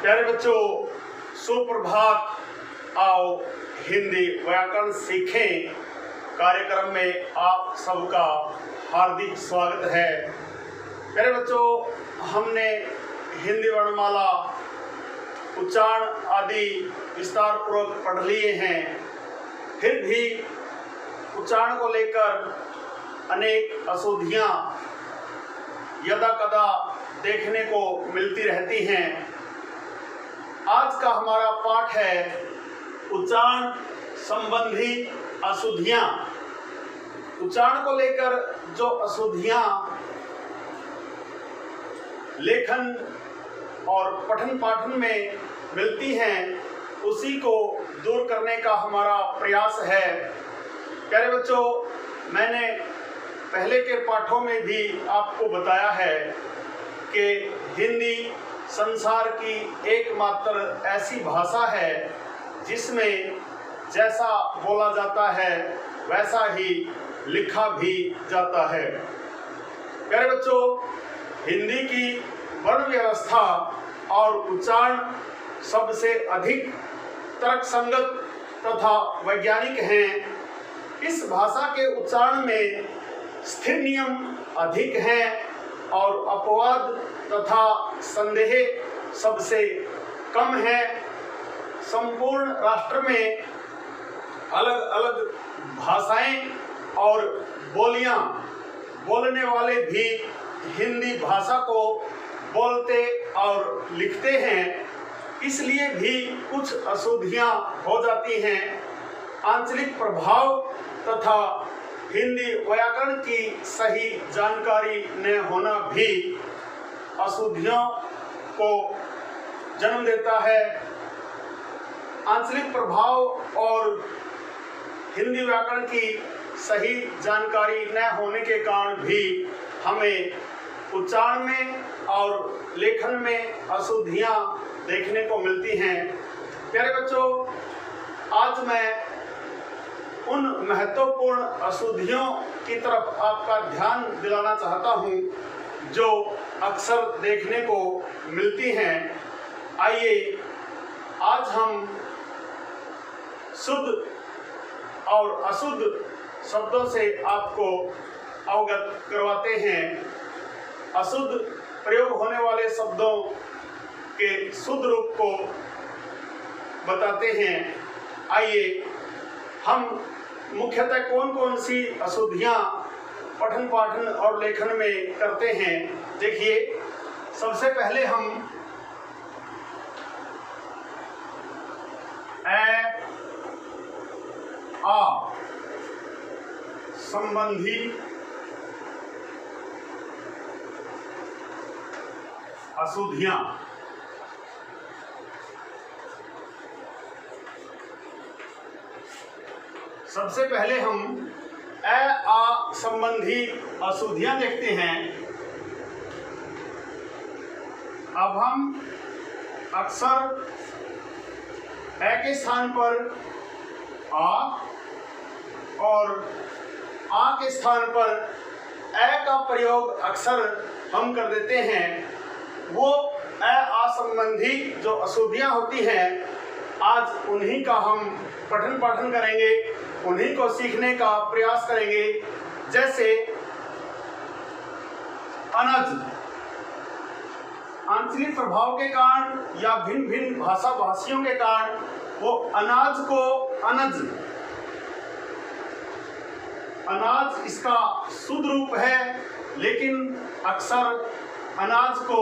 प्यारे बच्चों, सुप्रभात। आओ हिंदी व्याकरण सीखें कार्यक्रम में आप सबका हार्दिक स्वागत है। प्यारे बच्चों, हमने हिंदी वर्णमाला उच्चारण आदि विस्तार पूर्वक पढ़ लिए हैं। फिर भी उच्चारण को लेकर अनेक अशुद्धियाँ यदा कदा देखने को मिलती रहती हैं। आज का हमारा पाठ है उच्चारण संबंधी अशुद्धियाँ। उच्चारण को लेकर जो अशुद्धियाँ लेखन और पठन पाठन में मिलती हैं, उसी को दूर करने का हमारा प्रयास है। प्यारे बच्चों, मैंने पहले के पाठों में भी आपको बताया है कि हिंदी संसार की एकमात्र ऐसी भाषा है जिसमें जैसा बोला जाता है वैसा ही लिखा भी जाता है। प्यारे बच्चों, हिंदी की वर्ण व्यवस्था और उच्चारण सबसे अधिक तर्कसंगत तथा वैज्ञानिक हैं। इस भाषा के उच्चारण में स्थिर नियम अधिक हैं और अपवाद तथा संदेह सबसे कम है। संपूर्ण राष्ट्र में अलग अलग भाषाएं और बोलियां बोलने वाले भी हिंदी भाषा को बोलते और लिखते हैं, इसलिए भी कुछ अशुद्धियां हो जाती हैं। आंचलिक प्रभाव तथा हिंदी व्याकरण की सही जानकारी न होना भी अशुद्धियों को जन्म देता है। आंचलिक प्रभाव और हिंदी व्याकरण की सही जानकारी न होने के कारण भी हमें उच्चारण में और लेखन में अशुद्धियाँ देखने को मिलती हैं। प्यारे बच्चों, आज मैं उन महत्वपूर्ण अशुद्धियों की तरफ आपका ध्यान दिलाना चाहता हूँ जो अक्सर देखने को मिलती हैं। आइए आज हम शुद्ध और अशुद्ध शब्दों से आपको अवगत करवाते हैं। अशुद्ध प्रयोग होने वाले शब्दों के शुद्ध रूप को बताते हैं। आइए हम मुख्यतः कौन कौन सी अशुद्धियाँ पठन पाठन और लेखन में करते हैं। देखिए, सबसे पहले हम ए आ संबंधी अशुद्धियाँ। सबसे पहले हम ए आ संबंधी अशुद्धियाँ देखते हैं। अब हम अक्सर ए के स्थान पर आ और आ के स्थान पर ए का प्रयोग अक्सर हम कर देते हैं। वो ए आ संबंधी जो अशुद्धियाँ होती हैं, आज उन्हीं का हम पठन पाठन करेंगे, उन्हीं को सीखने का प्रयास करेंगे। जैसे अनज, आंचलिक प्रभाव के कारण या भिन्न भिन्न भाषा भाषियों के कारण वो अनाज को अनज, अनाज इसका शुद्ध रूप है, लेकिन अक्सर अनाज को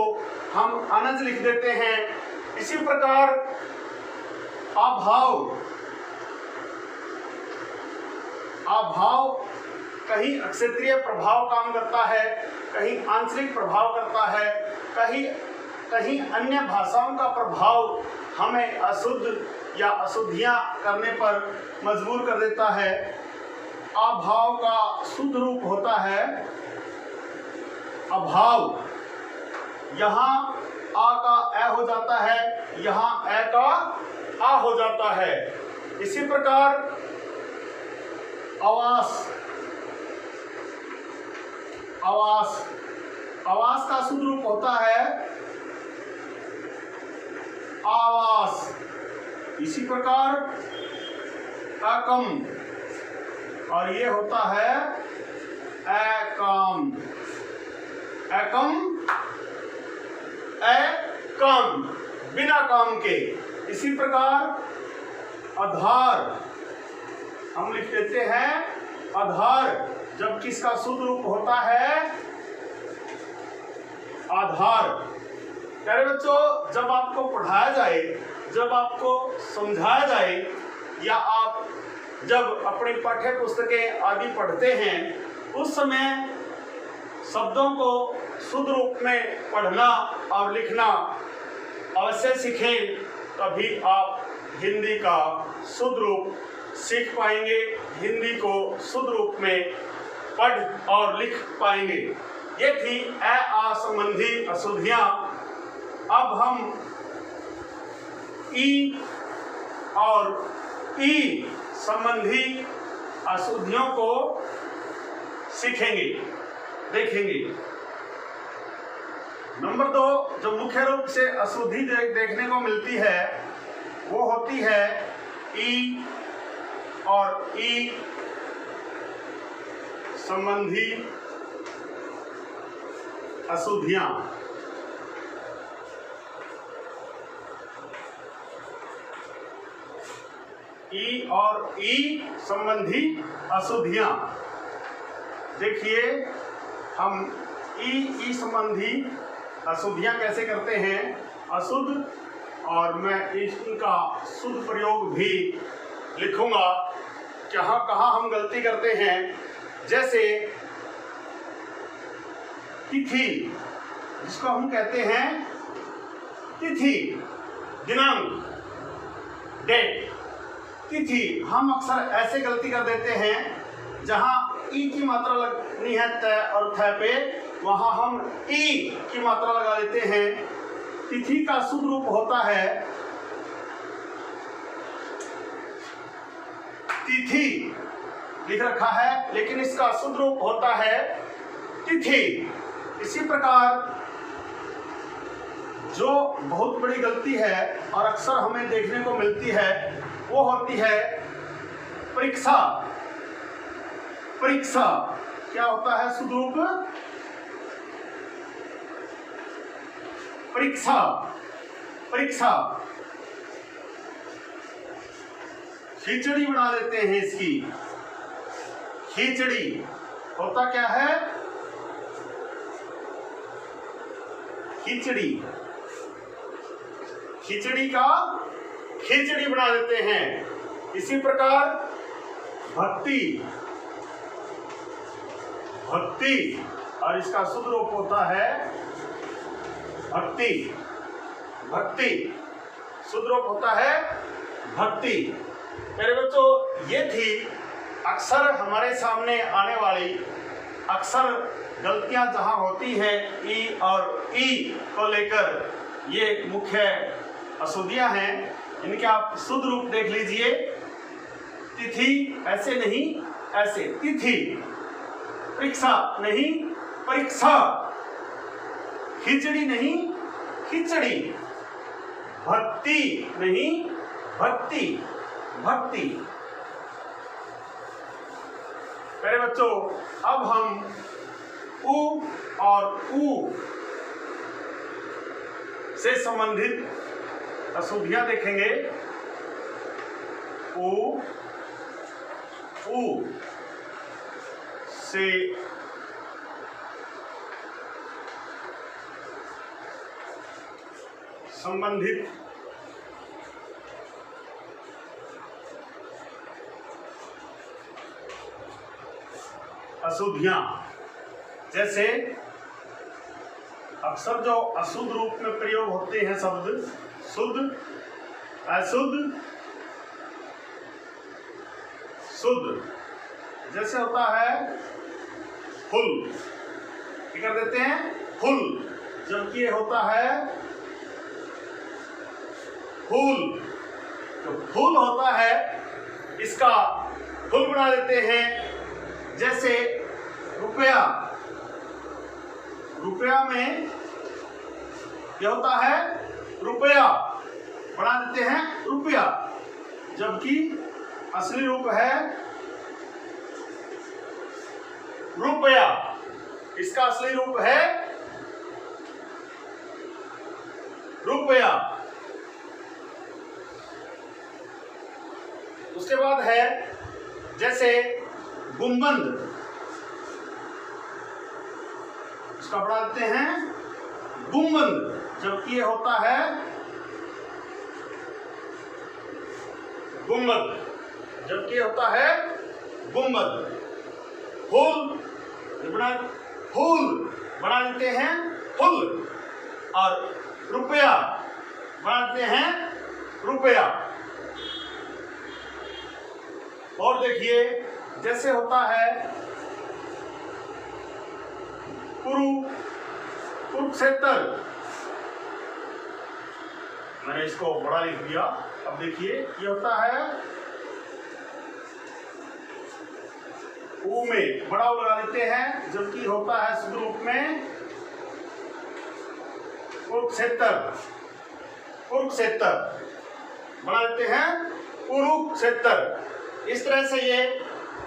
हम अनज लिख देते हैं। इसी प्रकार अभाव, अभाव कहीं अक्षेत्रीय प्रभाव काम करता है, कहीं आंचलिक प्रभाव करता है, कहीं अन्य भाषाओं का प्रभाव हमें अशुद्ध या अशुद्धियाँ करने पर मजबूर कर देता है। अभाव का शुद्ध रूप होता है अभाव। यहाँ आ का ए हो जाता है, यहाँ ए का आ हो जाता है। इसी प्रकार आवास, आवास, आवास का शुद्ध रूप होता है आवास। इसी प्रकार अकम, और ये होता है अकाम। अकम, अकाम, बिना काम के। इसी प्रकार आधार, हम लिख देते हैं आधार, जब किसका शुद्ध रूप होता है आधार। प्यारे बच्चों, जब आपको पढ़ाया जाए, जब आपको समझाया जाए, या आप जब अपनी पाठ्य पुस्तकें आदि पढ़ते हैं, उस समय शब्दों को शुद्ध रूप में पढ़ना और लिखना अवश्य सीखें, तभी आप हिंदी का शुद्ध रूप सीख पाएंगे, हिंदी को शुद्ध रूप में पढ़ और लिख पाएंगे। ये थी अ आ संबंधी अशुद्धियां। अब हम ई और ई संबंधी अशुद्धियों को सीखेंगे, देखेंगे। नंबर 2, जो मुख्य रूप से अशुद्धि देखने को मिलती है, वो होती है ई और ई संबंधी अशुद्धियां। ई और ई संबंधी अशुद्धियां। देखिए, हम ई संबंधी अशुद्धियां कैसे करते हैं, अशुद्ध, और मैं इनका शुद्ध प्रयोग भी लिखूंगा, कहाँ कहाँ हम गलती करते हैं। जैसे तिथि, जिसको हम कहते हैं तिथि, दिनांक, डेट, तिथि, हम अक्सर ऐसे गलती कर देते हैं, जहां ई की मात्रा लगनी है त और थ पे, वहां हम ई की मात्रा लगा देते हैं। तिथि का शुद्ध रूप होता है तिथि, लिख रखा है, लेकिन इसका शुद्ध रूप होता है तिथि। इसी प्रकार जो बहुत बड़ी गलती है और अक्सर हमें देखने को मिलती है, वो होती है परीक्षा। परीक्षा क्या होता है शुद्ध रूप? परीक्षा, परीक्षा। खिचड़ी बना देते हैं इसकी, खिचड़ी होता क्या है? खिचड़ी, खिचड़ी का खिचड़ी बना देते हैं। इसी प्रकार भक्ति, भक्ति, और इसका शुद्ध रूप होता है भक्ति, भक्ति, शुद्ध रूप होता है भक्ति। मेरे बच्चों, ये थी अक्सर हमारे सामने आने वाली अक्सर गलतियां जहां होती है ई और ई को लेकर, ये मुख्य अशुद्धियां हैं। इनके आप शुद्ध रूप देख लीजिए। तिथि ऐसे नहीं, ऐसे तिथि। परीक्षा नहीं, परीक्षा। खिचड़ी नहीं, खिचड़ी। भक्ति नहीं, भक्ति, भक्ति। मेरे बच्चों, अब हम उ और ऊ से संबंधित अशुद्धियां देखेंगे। उ से संबंधित अशुद्धियां। जैसे अक्सर जो अशुद्ध रूप में प्रयोग होते हैं शब्द, शुद्ध, अशुद्ध, शुद्ध। जैसे होता है फुल, क्या कर देते हैं? फुल, जबकि ये होता है फूल। तो फूल होता है, इसका फुल बना देते हैं। जैसे रुपया, रुपया में क्या होता है? रुपया, रुपया, जबकि असली रूप है रुपया। इसका असली रूप है रुपया। उसके बाद है जैसे गुंबद, इसका पढ़ा देते हैं गुंबद, जबकि ये होता है गुंबद, जबकि ये होता है गुंबद। फूल फूल बना देते हैं फूल, और रुपया बना देते हैं रुपया। और देखिए जैसे होता है कुरुक्षेत्र, मैंने इसको बड़ा लिख दिया। अब देखिए ये होता है ऊ में बड़ा बना देते हैं, जबकि होता है शुद्ध रूप में कुरुक्षेत्र। कुरुक्षेत्र बना देते हैं कुरुक्षेत्र। इस तरह से ये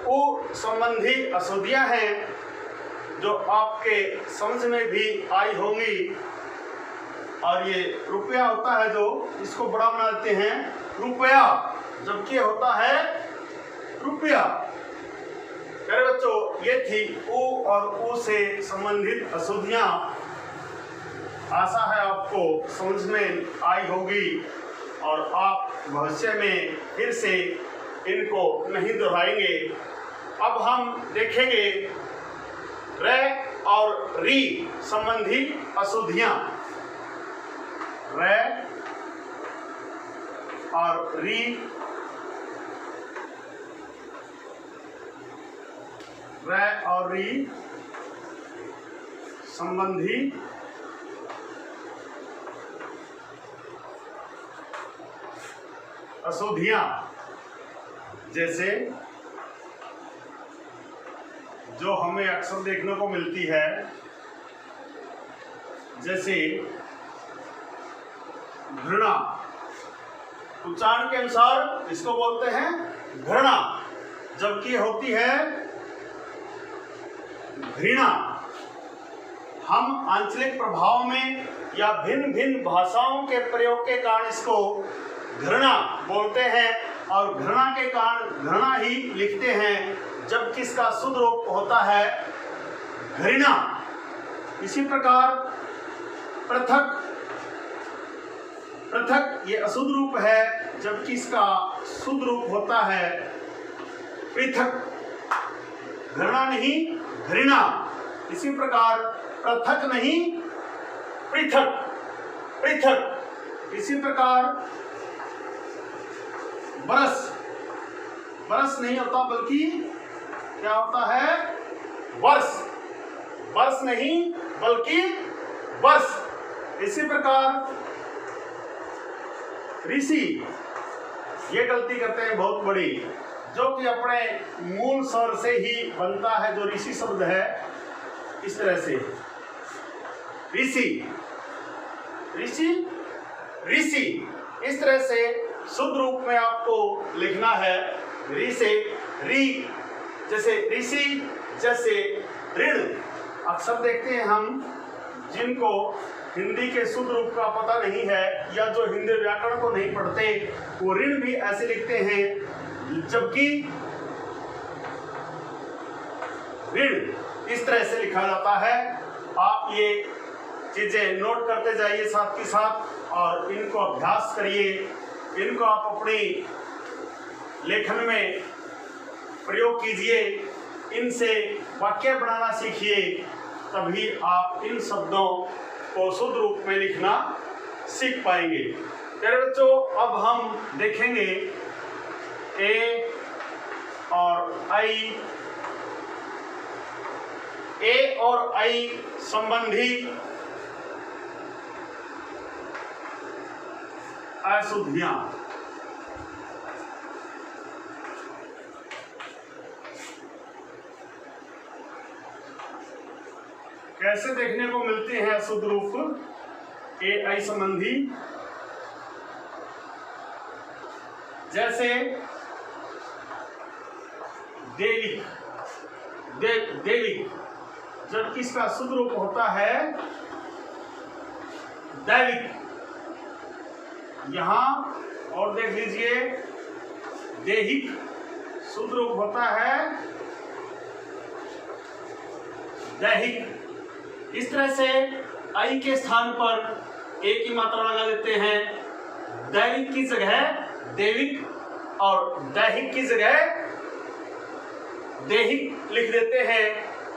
ऊ संबंधी अशुद्धियां हैं जो आपके समझ में भी आई होंगी। और ये रुपया होता है जो इसको बड़ा बना देते हैं रुपया, जबकि होता है रुपया। मेरे बच्चों, ये थी ऊ और ऊ से संबंधित अशुद्धियां। आशा है आपको समझ में आई होगी और आप भविष्य में फिर से इनको नहीं दोहराएंगे। अब हम देखेंगे रे और री संबंधी अशुद्धियां। रे और री संबंधी अशुद्धियां, जैसे जो हमें अक्सर देखने को मिलती है, जैसे घृणा। उच्चारण के अनुसार इसको बोलते हैं घृणा, जबकि होती है घृणा। हम आंचलिक प्रभाव में या भिन्न भिन्न भाषाओं के प्रयोग के कारण इसको घृणा बोलते हैं और घृणा के कारण घृणा ही लिखते हैं, जबकि इसका शुद्ध रूप होता है घृणा। इसी प्रकार पृथक, पृथक ये अशुद्ध रूप है, जबकि इसका शुद्ध रूप होता है पृथक। घृणा नहीं घृणा। इसी प्रकार पृथक नहीं पृथक, पृथक। इसी प्रकार बरस, बरस नहीं होता बल्कि क्या होता है वर्ष, वर्ष नहीं बल्कि वर्ष। इसी प्रकार ऋषि, ये गलती करते हैं बहुत बड़ी, जो कि अपने मूल स्वर से ही बनता है, जो ऋषि शब्द है। इस तरह से ऋषि, ऋषि, ऋषि, इस तरह से शुद्ध रूप में आपको लिखना है। ऋ से री, जैसे ऋषि, जैसे ऋण। अक्सर देखते हैं हम जिनको हिंदी के शुद्ध रूप का पता नहीं है या जो हिंदी व्याकरण को नहीं पढ़ते, वो ऋण भी ऐसे लिखते हैं, जबकि ऋण इस तरह से लिखा जाता है। आप ये चीजें नोट करते जाइए साथ के साथ और इनको अभ्यास करिए। इनको आप अपनी लेखन में प्रयोग कीजिए, इनसे वाक्य बनाना सीखिए, तभी आप इन शब्दों को शुद्ध रूप में लिखना सीख पाएंगे। प्यारे बच्चों, अब हम देखेंगे ए और आई, ए और आई संबंधी अशुद्धियां। कैसे देखने को मिलते हैं अशुद्ध रूप ए आई संबंधी? जैसे दैविक, दैविक, जबकि इसका शुद्ध रूप होता है दैविक। यहां और देख लीजिए, दैहिक शुद्ध रूप होता है दैहिक। इस तरह से आई के स्थान पर एक ही मात्रा लगा देते हैं, दैविक की जगह दैविक और दैहिक की जगह दैहिक लिख देते हैं।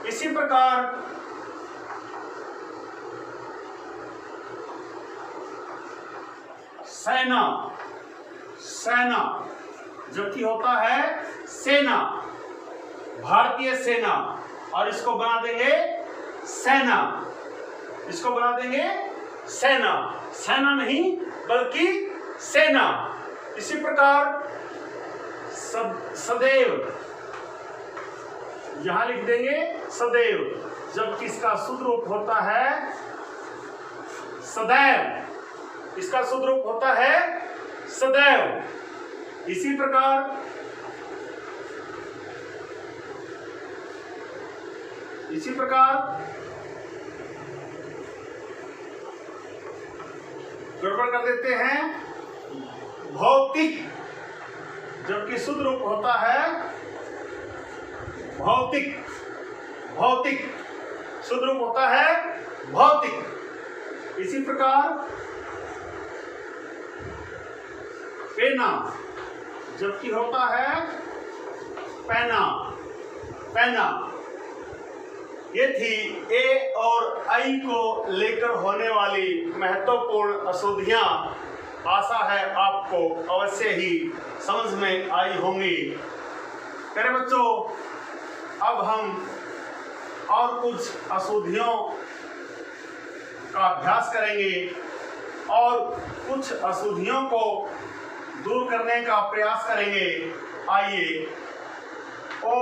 इसी प्रकार सेना, सेना जबकि होता है सेना, भारतीय सेना, और इसको बना देंगे सेना, इसको बना देंगे सेना, सेना नहीं बल्कि सेना। इसी प्रकार सदैव, यहां लिख देंगे सदैव, जबकि इसका शुद्ध रूप होता है सदैव, इसका शुद्ध रूप होता है सदैव। इसी प्रकार गड़बड़ कर देते हैं भौतिक, जबकि शुद्ध रूप होता है भौतिक, भौतिक शुद्ध रूप होता है भौतिक। इसी प्रकार पेना, जबकि होता है पेना, पेना। ये थी ए और आई को लेकर होने वाली महत्वपूर्ण अशुद्धियां। आशा है आपको अवश्य ही समझ में आई होंगी। प्यारे बच्चों, अब हम और कुछ अशुद्धियों का अभ्यास करेंगे और कुछ अशुद्धियों को दूर करने का प्रयास करेंगे। आइए, ओ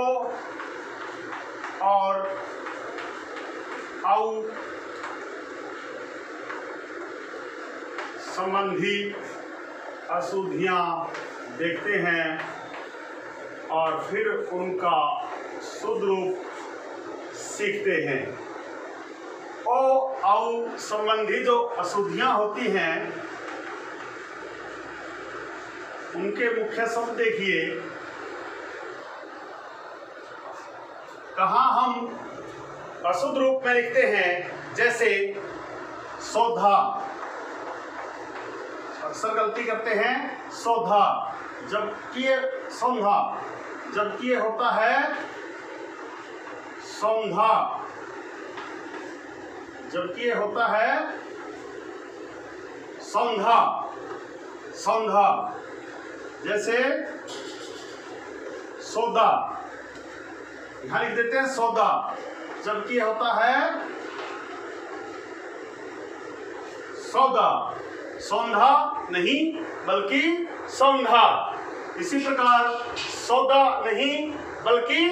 और औ संबंधी अशुद्धियां देखते हैं और फिर उनका शुद्ध रूप सीखते हैं। ओ औ संबंधी जो अशुद्धियां होती हैं, उनके मुख्य शब्द देखिए। कहाँ हम अशुद्ध रूप में लिखते हैं, जैसे सौधा, अक्सर गलती करते हैं सौधा, जबकि ये सौंधा, जबकि ये होता है सौंधा, जबकि ये होता है सौंधा, सौंधा। जैसे सौदा, यहां लिख देते हैं सौदा, जबकि होता है सौदा, सौंधा नहीं बल्कि सौंधा। इसी प्रकार सौदा नहीं बल्कि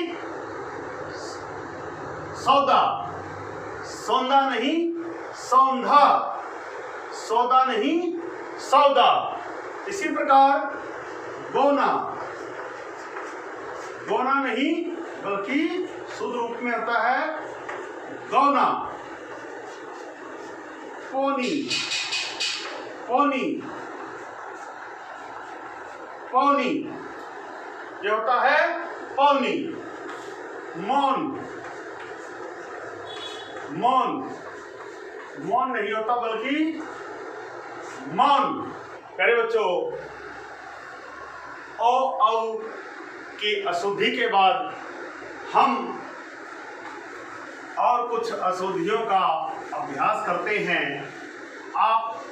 सौदा, सौंधा नहीं सौंधा, सौदा नहीं सौदा। इसी प्रकार बोना, बोना नहीं बल्कि शुद्ध रूप में होता है गौना। पोनी, पोनी, पौनी, ये होता है पौनी। मौन, मौन, मौन नहीं होता बल्कि मौन। प्यारे बच्चों, ओ औ की अशुद्धि के बाद हम और कुछ अशुद्धियों का अभ्यास करते हैं। आप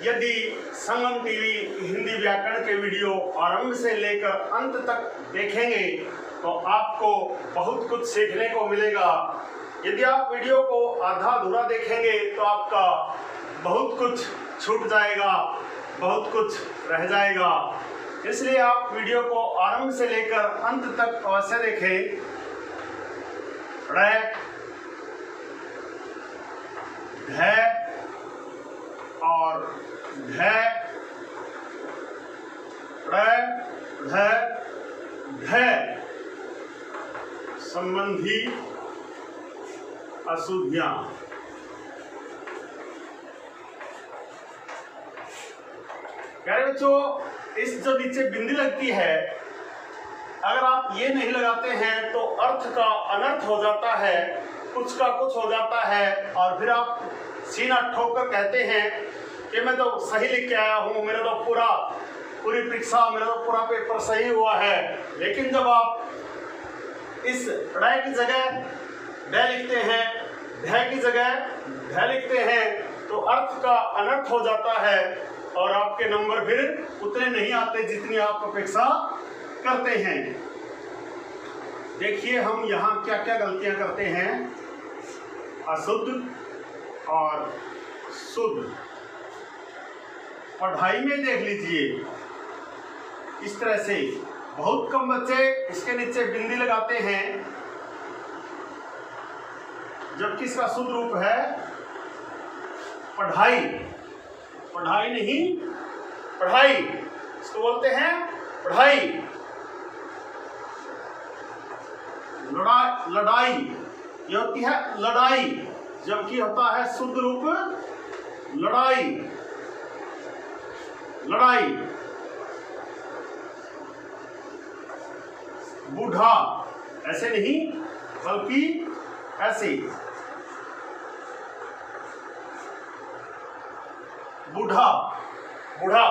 यदि संगम टीवी हिंदी व्याकरण के वीडियो आरंभ से लेकर अंत तक देखेंगे तो आपको बहुत कुछ सीखने को मिलेगा। यदि आप वीडियो को आधा अधूरा देखेंगे तो आपका बहुत कुछ छूट जाएगा, बहुत कुछ रह जाएगा। इसलिए आप वीडियो को आरंभ से लेकर अंत तक अवश्य देखें। ड़, ढ और ढ, ड़ ध ध संबंधी अशुद्धियां। प्यारे बच्चों, इस जो नीचे बिंदी लगती है, अगर आप ये नहीं लगाते हैं तो अर्थ का अनर्थ हो जाता है, कुछ का कुछ हो जाता है, और फिर आप सीना ठोक कर कहते हैं कि मैं तो सही लिख के आया हूँ, मेरा तो पूरी परीक्षा, मेरा तो पूरा पेपर सही हुआ है। लेकिन जब आप इस ड़ की जगह ड लिखते हैं, ढ की जगह ढ लिखते हैं, तो अर्थ का अनर्थ हो जाता है और आपके नंबर फिर उतने नहीं आते जितनी आप अपेक्षा करते हैं। देखिए हम यहाँ क्या क्या गलतियां करते हैं। अशुद्ध और शुद्ध। पढ़ाई में देख लीजिए, इस तरह से बहुत कम बच्चे इसके नीचे बिंदी लगाते हैं, जबकि इसका शुद्ध रूप है पढ़ाई। पढ़ाई नहीं, पढ़ाई, इसको बोलते हैं पढ़ाई। लड़ाई, ये होती है लड़ाई, जबकि होता है शुद्ध रूप लड़ाई। लड़ाई। बूढ़ा, ऐसे नहीं बल्कि ऐसे। बूढ़ा, बूढ़ा,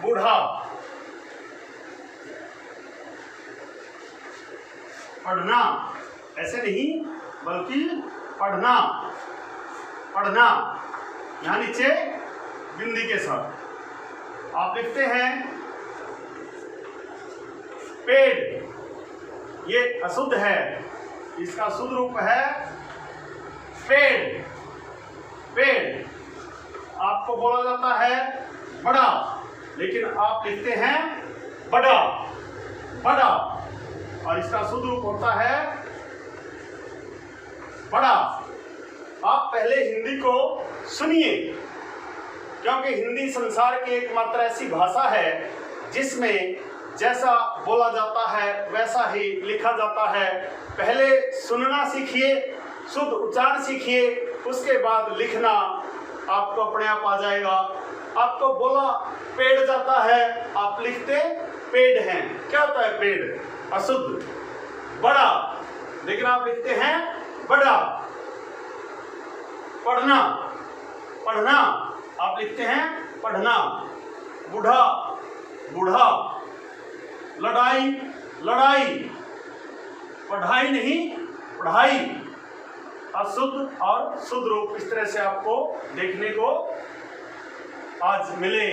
बूढ़ा। पढ़ना, ऐसे नहीं बल्कि पढ़ना, पढ़ना। यहां नीचे बिंदी के साथ आप लिखते हैं पेड़, ये अशुद्ध है, इसका शुद्ध रूप है पेड़। पेड़। आपको बोला जाता है बड़ा, लेकिन आप लिखते हैं बड़ा, बड़ा, और इसका शुद्ध रूप होता है बड़ा। आप पहले हिंदी को सुनिए, क्योंकि हिंदी संसार की एकमात्र ऐसी भाषा है जिसमें जैसा बोला जाता है वैसा ही लिखा जाता है। पहले सुनना सीखिए, शुद्ध उच्चारण सीखिए, उसके बाद लिखना आपको अपने आप आ जाएगा। आपको बोला पेड़ जाता है, आप लिखते पेड़ हैं। क्या होता है पेड़? अशुद्ध। बड़ा, लेकिन आप लिखते हैं बड़ा। पढ़ना, पढ़ना, आप लिखते हैं पढ़ना। बूढ़ा, बूढ़ा। लड़ाई, लड़ाई। पढ़ाई नहीं, पढ़ाई। अशुद्ध और शुद्ध रूप इस तरह से आपको देखने को आज मिले।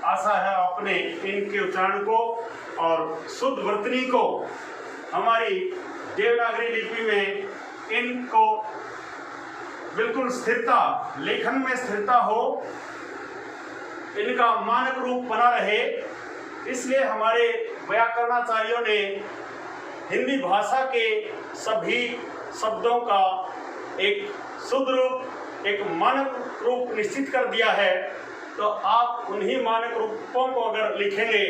आशा है आपने इनके उच्चारण को और शुद्ध वर्तनी को हमारी देवनागरी लिपि में इनको बिल्कुल स्थिरता, लेखन में स्थिरता हो, इनका मानक रूप बना रहे, इसलिए हमारे व्याकरणाचार्यों ने हिंदी भाषा के सभी शब्दों का एक शुद्ध रूप, एक मानक रूप निश्चित कर दिया है। तो आप उन्हीं मानक रूपों को अगर लिखेंगे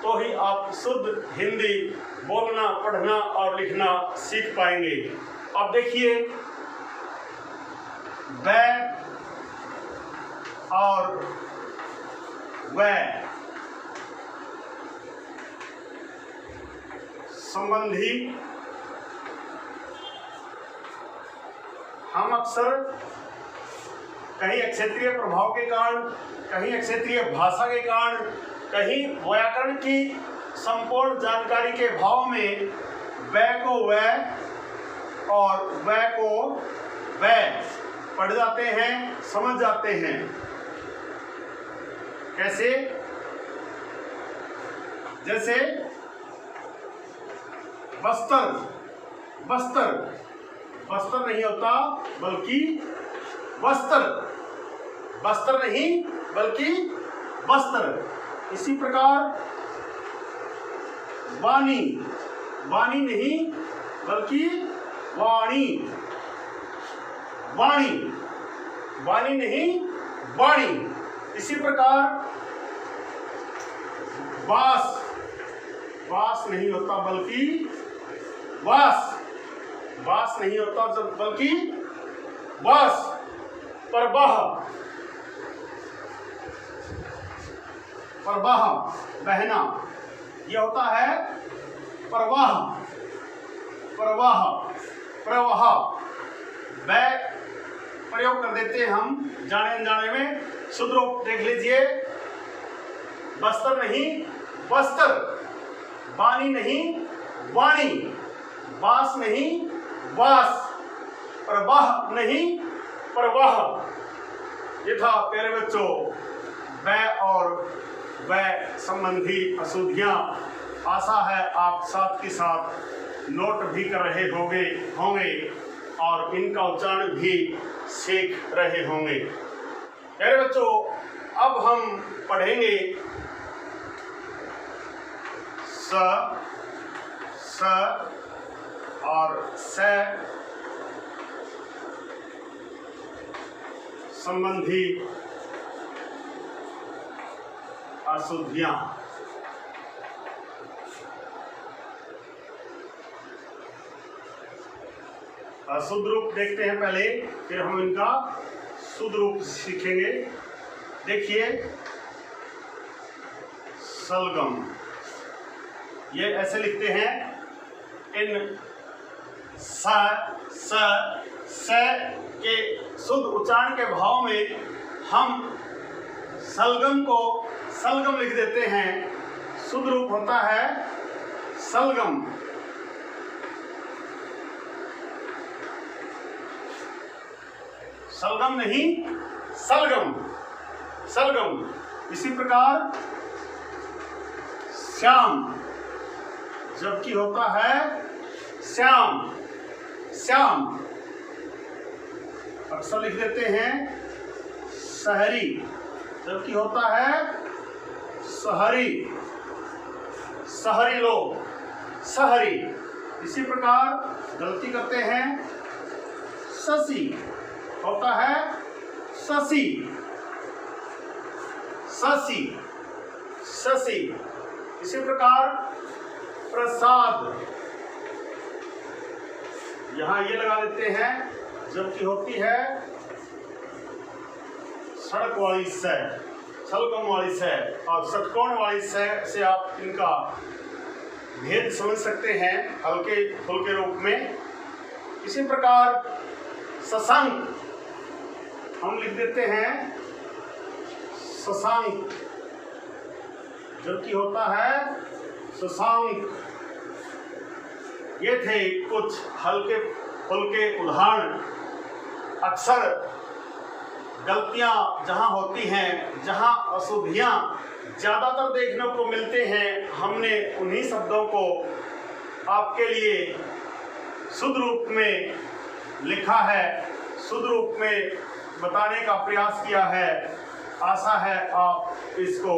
तो ही आप शुद्ध हिंदी बोलना, पढ़ना और लिखना सीख पाएंगे। अब देखिए, वह और वह संबंधी हम अक्सर कहीं क्षेत्रीय प्रभाव के कारण, कहीं क्षेत्रीय भाषा के कारण, कहीं व्याकरण की संपूर्ण जानकारी के भाव में वह को वह और वह को वह पढ़ जाते हैं, समझ जाते हैं। कैसे? जैसे बस्तर, बस्तर, बस्तर नहीं होता बल्कि बस्तर, बस्तर नहीं बल्कि बस्तर। इसी प्रकार वाणी, वाणी नहीं बल्कि वाणी, वाणी, वाणी नहीं वाणी। इसी प्रकार बास, वास नहीं होता बल्कि वास, वास नहीं होता बल्कि वास। प्रवाह, प्रवाह बहना, यह होता है प्रवाह, प्रवाह, प्रवाह। वह प्रयोग कर देते हैं हम जाने अनजाने में। शुद्ध रूप देख लीजिए, बस्तर नहीं बस्तर, वाणी नहीं वाणी, वास नहीं वास, प्रवाह नहीं प्रवाह। ये था प्यारे बच्चों वह और वह संबंधी अशुद्धियां। आशा है आप साथ के साथ नोट भी कर रहे होंगे और इनका उच्चारण भी सीख रहे होंगे। प्यारे बच्चों अब हम पढ़ेंगे स, स और स संबंधी अशुद्धियां। अशुद्ध रूप देखते हैं पहले, फिर हम इनका शुद्ध रूप सीखेंगे। देखिए सलगम, ये ऐसे लिखते हैं। इन स के शुद्ध उच्चारण के भाव में हम सलगम को सलगम लिख देते हैं। शुद्ध रूप होता है सलगम। सलगम नहीं सलगम, सलगम। इसी प्रकार श्याम, जबकि होता है श्याम, श्याम। अक्सर लिख देते हैं शहरी, जबकि होता है शहरी, शहरी लोग, शहरी। इसी प्रकार गलती करते हैं शशि, होता है शशि, शशि, शशि। इसी प्रकार प्रसाद, यहां ये लगा देते हैं, जबकि होती है सड़क वाली से, सलगम वाली से और षटकोण वाली से आप इनका भेद समझ सकते हैं हल्के फुल्के रूप में। इसी प्रकार शशांक हम लिख देते हैं शशांक, जबकि होता है शशांक। ये थे कुछ हल्के फुल्के उदाहरण। अक्सर गलतियां जहां होती हैं, जहां अशुद्धियां ज़्यादातर देखने को मिलते हैं, हमने उन्हीं शब्दों को आपके लिए शुद्ध रूप में लिखा है, शुद्ध रूप में बताने का प्रयास किया है। आशा है आप इसको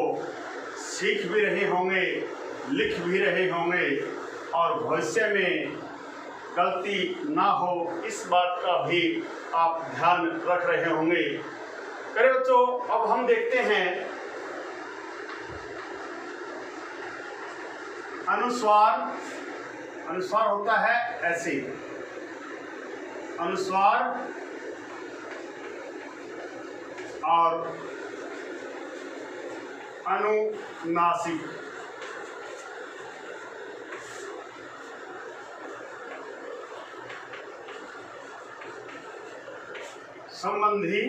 सीख भी रहे होंगे, लिख भी रहे होंगे और भविष्य में गलती ना हो इस बात का भी आप ध्यान रख रहे होंगे। प्यारे बच्चों अब हम देखते हैं अनुस्वार। अनुस्वार होता है ऐसे, अनुस्वार और अनुनासिक। संबंधी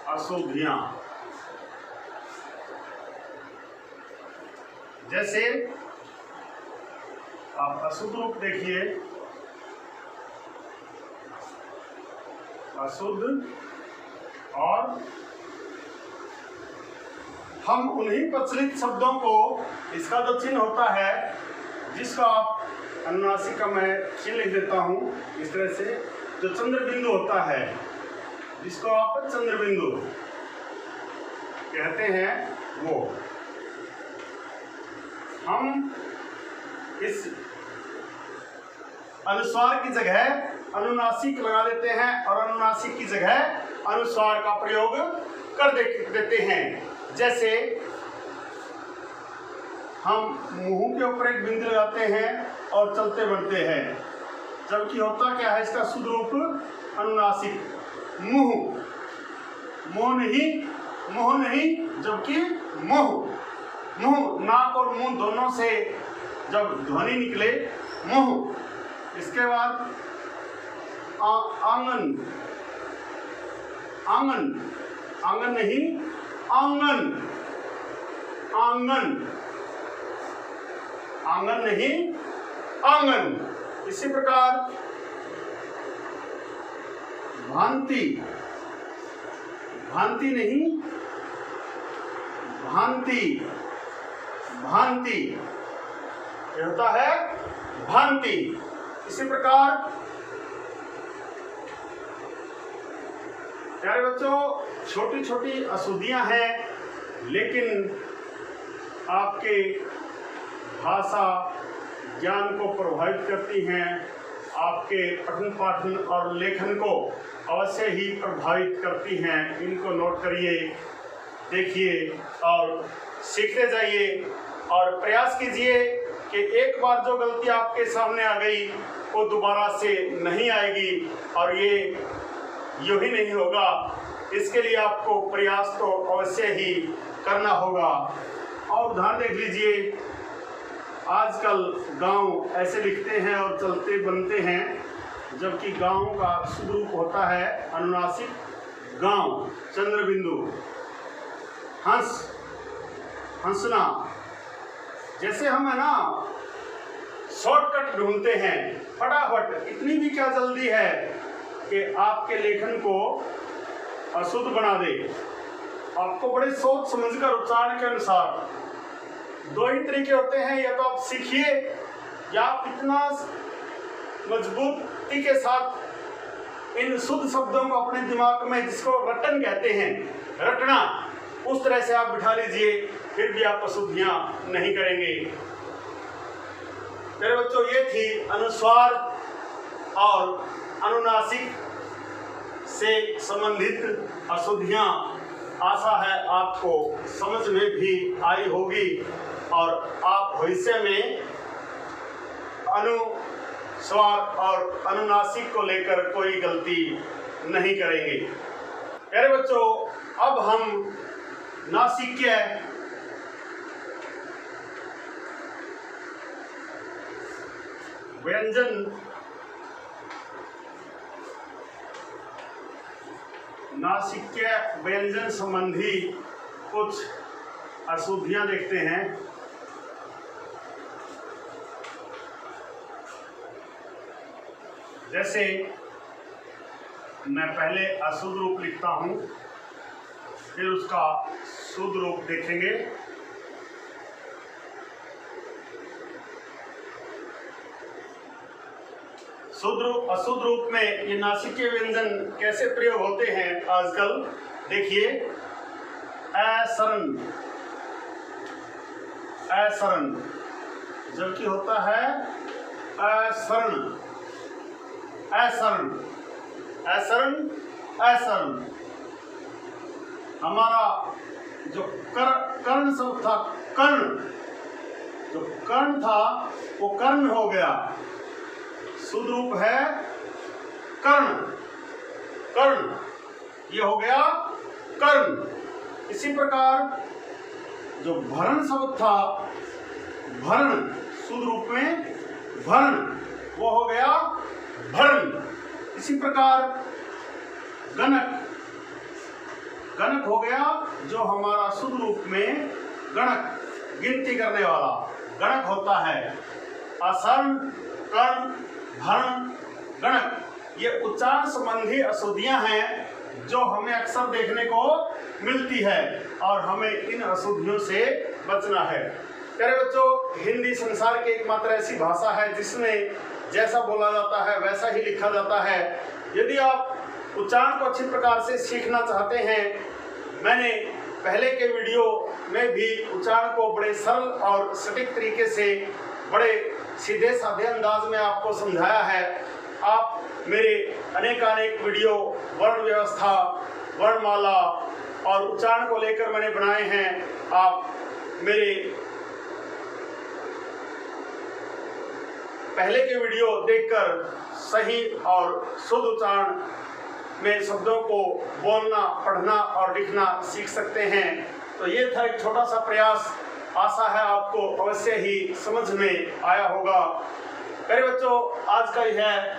अशुद्धियां। जैसे आप अशुद्ध रूप देखिए, अशुद्ध, और हम उन्हीं प्रचलित शब्दों को, इसका जो चिन्ह होता है जिसका आप अनुनासिक का मैं चिन्ह लिख देता हूं इस तरह से, जो चंद्र बिंदु होता है, जिसको आप चंद्र बिंदु कहते हैं, वो हम इस अनुस्वार की जगह अनुनासिक लगा देते हैं और अनुनासिक की जगह अनुस्वार का प्रयोग कर देते हैं। जैसे हम मुंह के ऊपर एक बिंदु लगाते हैं और चलते बढ़ते हैं, जबकि होता क्या है इसका शुद्ध रूप अनुनासिक। मुंह, मुंह नहीं जबकि मुंह। मुंह, नाक और मुंह दोनों से जब ध्वनि निकले मुंह। इसके बाद आंगन, आंगन, आंगन नहीं आंगन, आंगन, आंगन नहीं आंगन। इसी प्रकार भांति, भांति नहीं भांति, भांति, यह होता है भांति। इसी प्रकार प्यारे बच्चों, छोटी छोटी अशुद्धियां हैं, लेकिन आपके भाषा ज्ञान को प्रभावित करती हैं, आपके पठन पाठन और लेखन को अवश्य ही प्रभावित करती हैं। इनको नोट करिए, देखिए और सीखते जाइए और प्रयास कीजिए कि एक बार जो गलती आपके सामने आ गई वो दोबारा से नहीं आएगी, और ये यूं ही नहीं होगा। इसके लिए आपको प्रयास तो अवश्य ही करना होगा। और उदाहरण देख लीजिए, आजकल गांव ऐसे लिखते हैं और चलते बनते हैं, जबकि गांव का शुद्ध रूप होता है अनुनासिक। गांव, चंद्रबिंदु, हंस, हंसना। जैसे हम है ना शॉर्टकट ढूंढते हैं फटाफट, इतनी भी क्या जल्दी है कि आपके लेखन को अशुद्ध बना दे। आपको बड़े सोच समझकर उच्चारण के अनुसार, दो ही तरीके होते हैं, या तो आप सीखिए या आप इतना मजबूती के साथ इन शुद्ध शब्दों को अपने दिमाग में, जिसको रटन कहते हैं, रटना, उस तरह से आप बिठा लीजिए, फिर भी आप अशुद्धियां नहीं करेंगे। मेरे बच्चों, ये थी अनुस्वार और अनुनासिक से संबंधित अशुद्धियां। आशा है आपको समझ में भी आई होगी और आप भविष्य में अनुस्वार और अनुनासिक को लेकर कोई गलती नहीं करेंगे। प्यारे बच्चों, अब हम नासिक्य व्यंजन, नासिक्य व्यंजन संबंधी कुछ अशुद्धियां देखते हैं। जैसे मैं पहले अशुद्ध रूप लिखता हूं, फिर उसका शुद्ध रूप देखेंगे। शुद्ध रूप, अशुद्ध रूप में ये नासिक्य व्यंजन कैसे प्रयोग होते हैं आजकल, देखिए। असरण, असरण, जबकि होता है असरण, असरण, असरण, असरण। हमारा जो कर्ण शब्द था, कर्ण, जो कर्ण था वो कर्ण हो गया। शुद्ध रूप है कर्ण, कर्ण, ये हो गया कर्ण। इसी प्रकार जो भरण शब्द था, भरण, शुद्ध रूप में भरण, वो हो गया भरण। इसी प्रकार गणक, गणक हो गया जो हमारा शुद्ध रूप में गणक, गिनती करने वाला गणक होता है। असर्ण, कर्ण, भरण, गणक, ये उच्चारण संबंधी अशुद्धियां हैं जो हमें अक्सर देखने को मिलती है और हमें इन अशुद्धियों से बचना है। प्यारे बच्चों, हिंदी संसार की एकमात्र ऐसी भाषा है जिसमें जैसा बोला जाता है वैसा ही लिखा जाता है। यदि आप उच्चारण को अच्छी प्रकार से सीखना चाहते हैं, मैंने पहले के वीडियो में भी उच्चारण को बड़े सरल और सटीक तरीके से, बड़े सीधे साधे अंदाज में आपको समझाया है। आप मेरे अनेकानेक वीडियो, वर्ण व्यवस्था, वर्णमाला, और उच्चारण को लेकर मैंने बनाए हैं। आप मेरे पहले के वीडियो देखकर सही और शुद्ध उच्चारण में शब्दों को बोलना, पढ़ना और लिखना सीख सकते हैं। तो ये था एक छोटा सा प्रयास। आशा है आपको अवश्य ही समझ में आया होगा। प्यारे बच्चों, आज का यह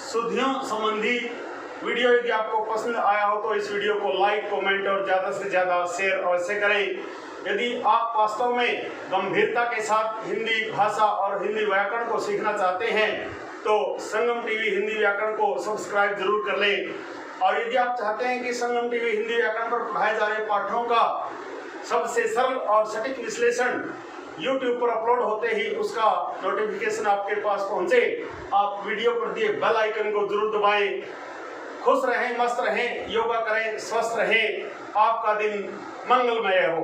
शुद्धियों संबंधी वीडियो यदि आपको पसंद आया हो तो इस वीडियो को लाइक, कमेंट और ज़्यादा से ज़्यादा शेयर अवश्य करें। यदि आप वास्तव में गंभीरता के साथ हिंदी भाषा और हिंदी व्याकरण को सीखना चाहते हैं तो संगम टीवी हिंदी व्याकरण को सब्सक्राइब जरूर कर लें। और यदि आप चाहते हैं कि संगम टीवी हिंदी व्याकरण पर पढ़ाए जा रहे पाठों का सबसे सरल और सटीक विश्लेषण YouTube पर अपलोड होते ही उसका नोटिफिकेशन आपके पास पहुंचे, आप वीडियो पर दिए बेल आइकन को जरूर दबाएं। खुश रहें, मस्त रहें, योगा करें, स्वस्थ रहें। आपका दिन मंगलमय हो।